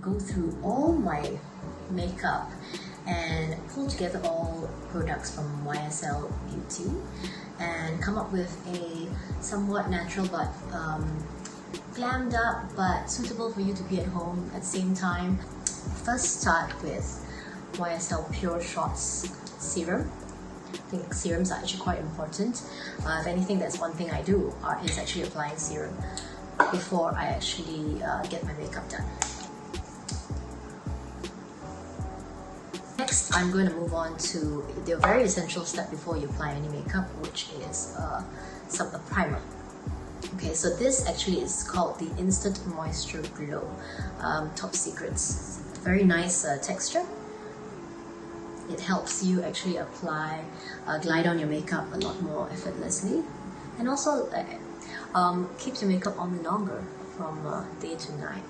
go through all my makeup and pull together all products from YSL Beauty and come up with a somewhat natural but glammed up but suitable for you to be at home at the same time. First start with YSL Pure Shots Serum. I think serums are actually quite important. If anything, that's one thing I do is actually applying serum before I actually get my makeup done. Next, I'm going to move on to the very essential step before you apply any makeup, which is a primer. Okay, so this actually is called the Instant Moisture Glow. Top secrets. Very nice texture. It helps you actually apply, glide on your makeup a lot more effortlessly, and also keeps your makeup on longer from day to night,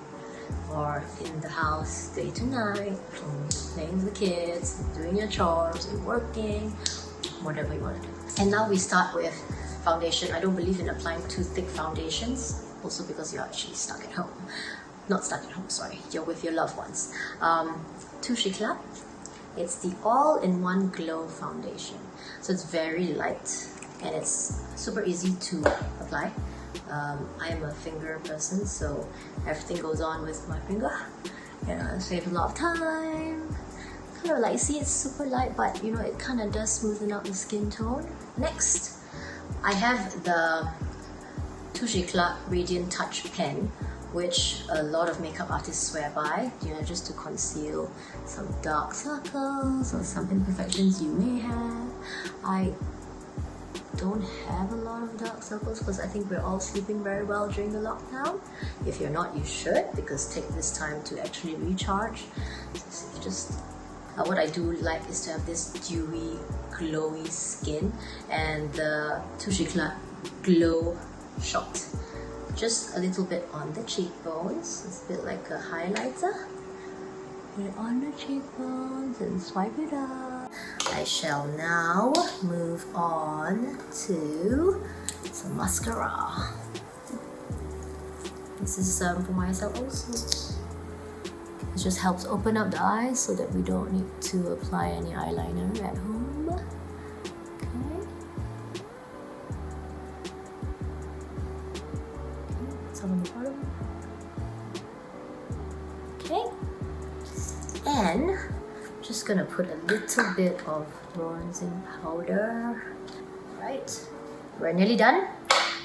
or in the house day to night, from playing with the kids, doing your chores, working, whatever you want to do. And now we start with foundation. I don't believe in applying too thick foundations, also because you're actually stuck at home. Not stuck at home, sorry, you're with your loved ones. Touche Eclat. It's the all-in-one glow foundation. So it's very light and it's super easy to apply. I am a finger person, so everything goes on with my finger. Saves a lot of time. Kind of like, see, it's super light, but you know, it kind of does smoothen out the skin tone. Next, I have the Touche Eclat Radiant Touch Pen, which a lot of makeup artists swear by, you know, just to conceal some dark circles or some imperfections you may have. I don't have a lot of dark circles because I think we're all sleeping very well during the lockdown. If you're not, you should, because take this time to actually recharge. What I do like is to have this dewy, glowy skin, and the Touche Eclat Glow Shot. Just a little bit on the cheekbones. It's a bit like a highlighter. Put it on the cheekbones and swipe it up. I shall now move on to some mascara. This is for myself also. It just helps open up the eyes so that we don't need to apply any eyeliner at home. Some on the bottom. Okay, and just gonna put a little bit of bronzing powder. Right, we're nearly done.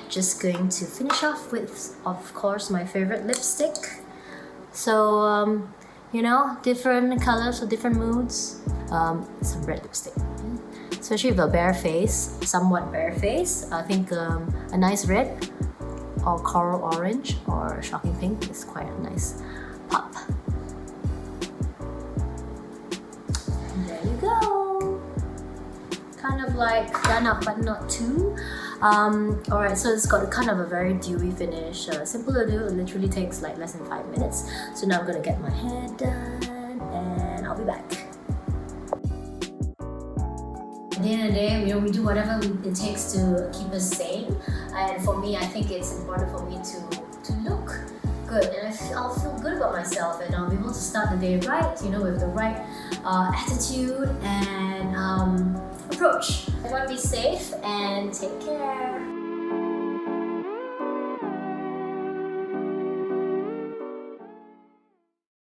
Just going to finish off with, of course, my favorite lipstick. So you know, different colors for different moods. Some red lipstick, especially with a bare face, somewhat bare face. I think a nice red or coral orange or shocking pink is quite a nice pop. And there you go. Kind of like done up but not too. Alright, so it's got kind of a very dewy finish. Simple to do, it literally takes like less than 5 minutes. So now I'm gonna get my hair done and I'll be back. At the end of the day, you know, we do whatever it takes to keep us sane. And for me, I think it's important for me to look good, and I'll feel good about myself, and I'll be able to start the day right, you know, with the right attitude and approach. Everyone be safe and take care.